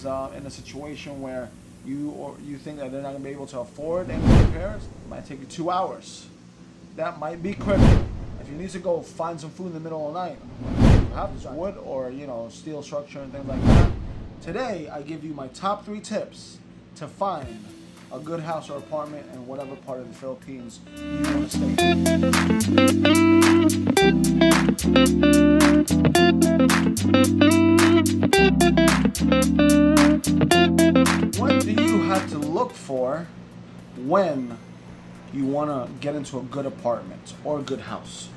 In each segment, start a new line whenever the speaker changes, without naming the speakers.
is in a situation where you think that they're not going to be able to afford any repairs, it might take you 2 hours. That might be critical. If you need to go find some food in the middle of the night, you have to wood or steel structure and things like that. Today, I give you my top 3 tips to find a good house or apartment in whatever part of the Philippines you want to stay in. What do you have to look for when you want to get into a good apartment or a good house?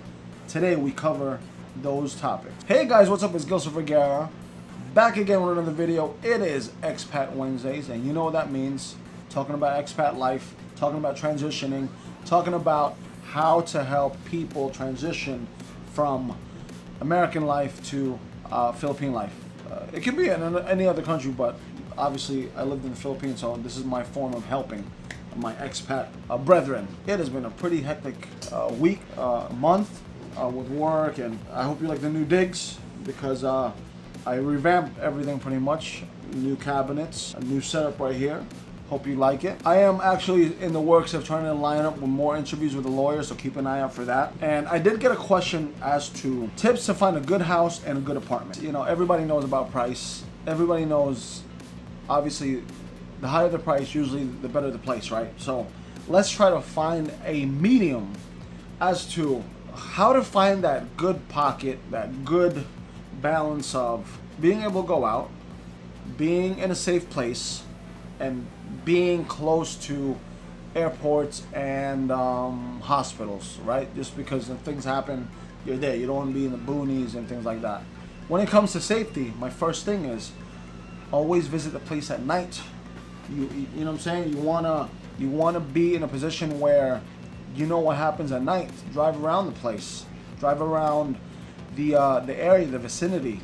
Today we cover those topics. Hey guys, what's up? It's Gilson Vergara, back again with another video. It is Expat Wednesdays, and you know what that means. Talking about expat life, talking about transitioning, talking about how to help people transition from American life to Philippine life. It can be in any other country, but obviously I lived in the Philippines, so this is my form of helping my expat brethren. It has been a pretty hectic week, month with work, and I hope you like the new digs because I revamped everything pretty much. New cabinets, a new setup right here. Hope you like it. I am actually in the works of trying to line up with more interviews with the lawyers, so keep an eye out for that. And I did get a question as to tips to find a good house and a good apartment. You know, everybody knows about price. Everybody knows, obviously, the higher the price, usually the better the place, right? So let's try to find a medium as to how to find that good pocket, that good balance of being able to go out, being in a safe place, and being close to airports and hospitals, right? Just because if things happen, you're there. You don't want to be in the boonies and things like that. When it comes to safety, my first thing is always visit the place at night. You know what I'm saying? You wanna be in a position where you know what happens at night. Drive around the place. Drive around the area, the vicinity.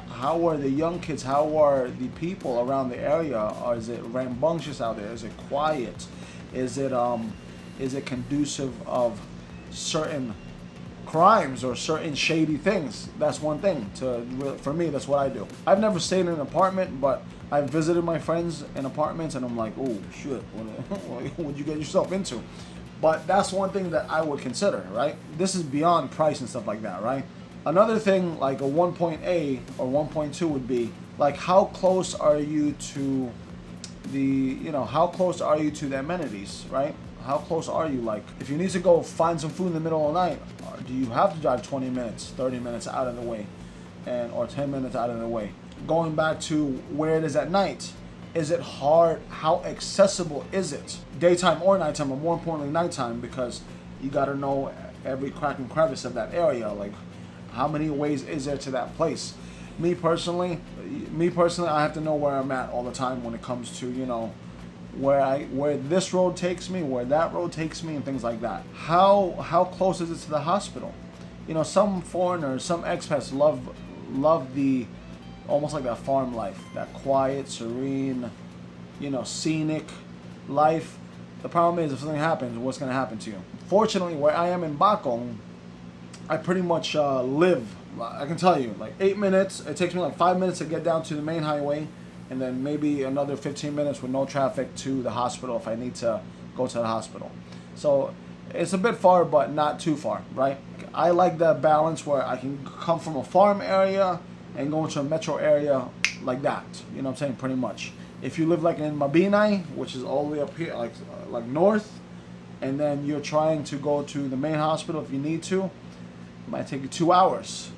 How are the young kids? How are the people around the area? Or is it rambunctious out there? Is it quiet? Is it conducive of certain crimes or certain shady things? That's one thing. For me, that's what I do. I've never stayed in an apartment, but I've visited my friends in apartments, and I'm like, oh shit, what'd you get yourself into? But that's one thing that I would consider, right? This is beyond price and stuff like that, right? Another thing, like a 1.A or 1.2 would be, like, how close are you to how close are you to the amenities, right? How close are you? Like, if you need to go find some food in the middle of the night, do you have to drive 20 minutes, 30 minutes out of the way, or 10 minutes out of the way? Going back to where it is at night, is it hard? How accessible is it? Daytime or nighttime, but more importantly nighttime, because you got to know every crack and crevice of that area. Like, how many ways is there to that place? Me personally, I have to know where I'm at all the time when it comes to, where this road takes me, where that road takes me, and things like that. How close is it to the hospital? Some foreigners, some expats love the almost like that farm life, that quiet, serene, scenic life. The problem is, if something happens, what's going to happen to you? Fortunately, where I am in Bacong, I pretty much live, I can tell you, like 8 minutes. It takes me like 5 minutes to get down to the main highway, and then maybe another 15 minutes with no traffic to the hospital if I need to go to the hospital. So it's a bit far, but not too far, right? I like that balance where I can come from a farm area and go into a metro area like that. You know what I'm saying? Pretty much. If you live like in Mabinay, which is all the way up here, like north, and then you're trying to go to the main hospital if you need to, it might take you 2 hours.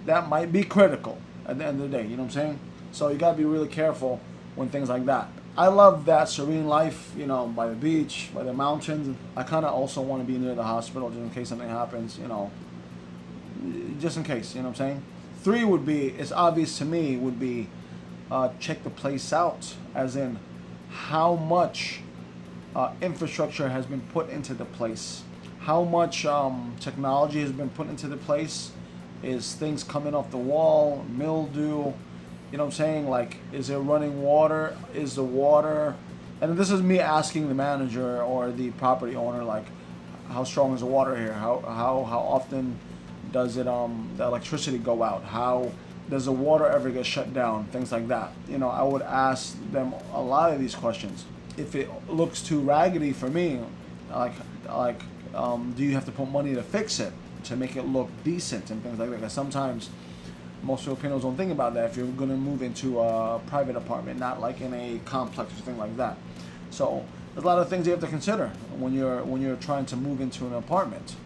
That might be critical at the end of the day, you know what I'm saying? So you gotta be really careful when things like that. I love that serene life, by the beach, by the mountains. I kind of also want to be near the hospital just in case something happens, just in case, you know what I'm saying? 3 would be, it's obvious to me, would be check the place out, as in how much infrastructure has been put into the place. How much technology has been put into the place. Is things coming off the wall, mildew, you know what I'm saying? Like, is there running water? Is the water, and this is me asking the manager or the property owner, like, how strong is the water here? How often does it the electricity go out? How Does the water ever get shut down? Things like that. You know, I would ask them a lot of these questions. If it looks too raggedy for me, do you have to put money to fix it, to make it look decent and things like that? Because sometimes most Filipinos don't think about that if you're going to move into a private apartment, not like in a complex or something like that. So there's a lot of things you have to consider when you're trying to move into an apartment.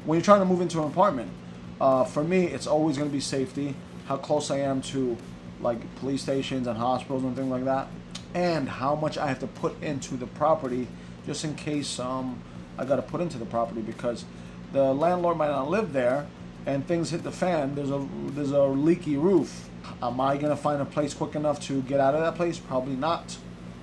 When you're trying to move into an apartment, for me, it's always going to be safety, how close I am to like police stations and hospitals and things like that, and how much I have to put into the property just in case I got to put into the property, because the landlord might not live there and things hit the fan. There's a leaky roof. Am I going to find a place quick enough to get out of that place? Probably not.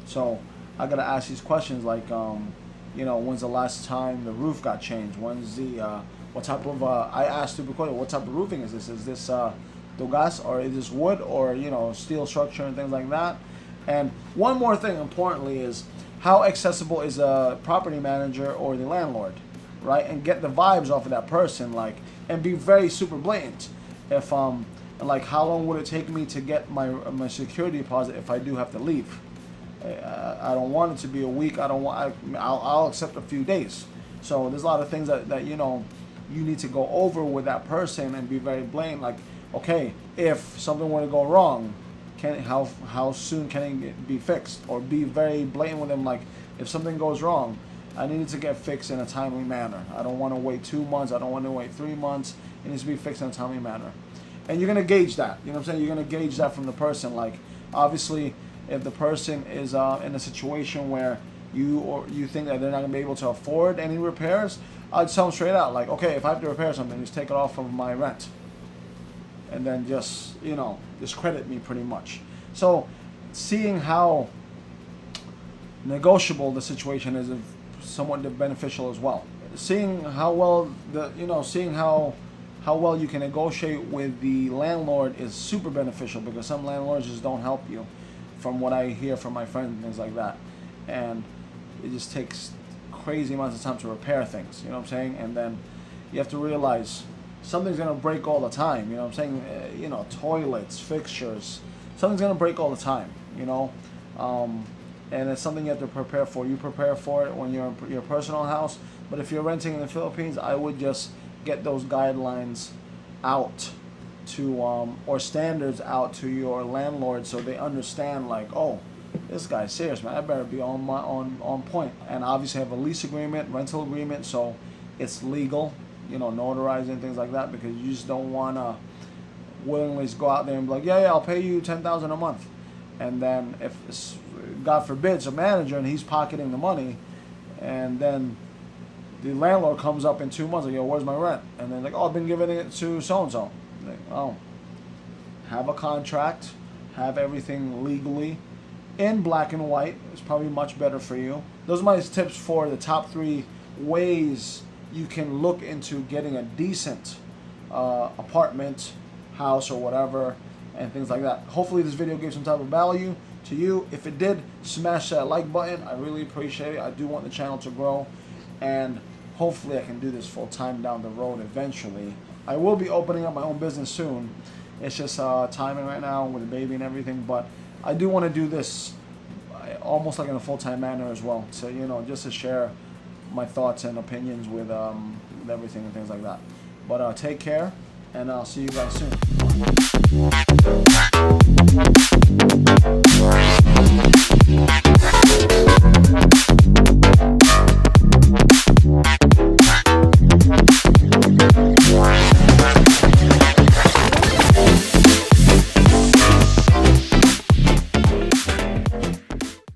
So I got to ask these questions like, you know, when's the last time the roof got changed? When's the what type of I asked stupid question, what type of roofing is this? Is this dugas, or is this wood, or, you know, steel structure and things like that? And one more thing importantly is how accessible is a property manager or the landlord, right? And get the vibes off of that person, like, and be very super blatant. If like, how long would it take me to get my security deposit if I do have to leave? I don't want it to be a week. I'll accept a few days. So there's a lot of things that you know, you need to go over with that person and be very blatant. Like, okay, if something were to go wrong, how soon can it be fixed? Or be very blatant with them. Like, if something goes wrong, I need it to get fixed in a timely manner. I don't want to wait 2 months. I don't want to wait 3 months. It needs to be fixed in a timely manner. And you're gonna gauge that. You know what I'm saying? You're gonna gauge that from the person. Like, obviously, if the person is in a situation where you think that they're not gonna be able to afford any repairs, I'd tell them straight out, like, okay, if I have to repair something, just take it off of my rent, and then just, you know, discredit me pretty much. So, seeing how negotiable the situation is somewhat beneficial as well. Seeing how well seeing how well you can negotiate with the landlord is super beneficial, because some landlords just don't help you, from what I hear from my friends and things like that. And it just takes crazy amounts of time to repair things, you know what I'm saying? And then you have to realize something's gonna break all the time, you know what I'm saying? You know, toilets, fixtures, something's gonna break all the time, you know? And it's something you have to prepare for. You prepare for it when you're in your personal house, but if you're renting in the Philippines, I would just get those guidelines out to or standards out to your landlord, so they understand, like, oh, this guy's serious, man. I better be on point. And obviously have a lease agreement, rental agreement, so it's legal, you know, notarized and things like that, because you just don't want to willingly go out there and be like, yeah, I'll pay you $10,000 a month, and then if God forbid it's a manager and he's pocketing the money, and then the landlord comes up in 2 months like, yo, where's my rent? And then like, oh, I've been giving it to so and so. Like, oh, have a contract, have everything legally in black and white. It's probably much better for you. Those are my tips for the top 3 ways you can look into getting a decent apartment, house, or whatever, and things like that. Hopefully this video gave some type of value to you. If it did, smash that like button. I really appreciate it. I do want the channel to grow, and hopefully I can do this full time down the road eventually. I will be opening up my own business soon. It's just timing right now with the baby and everything, but I do want to do this almost like in a full-time manner as well. So, you know, just to share my thoughts and opinions with everything and things like that. But take care, and I'll see you guys soon.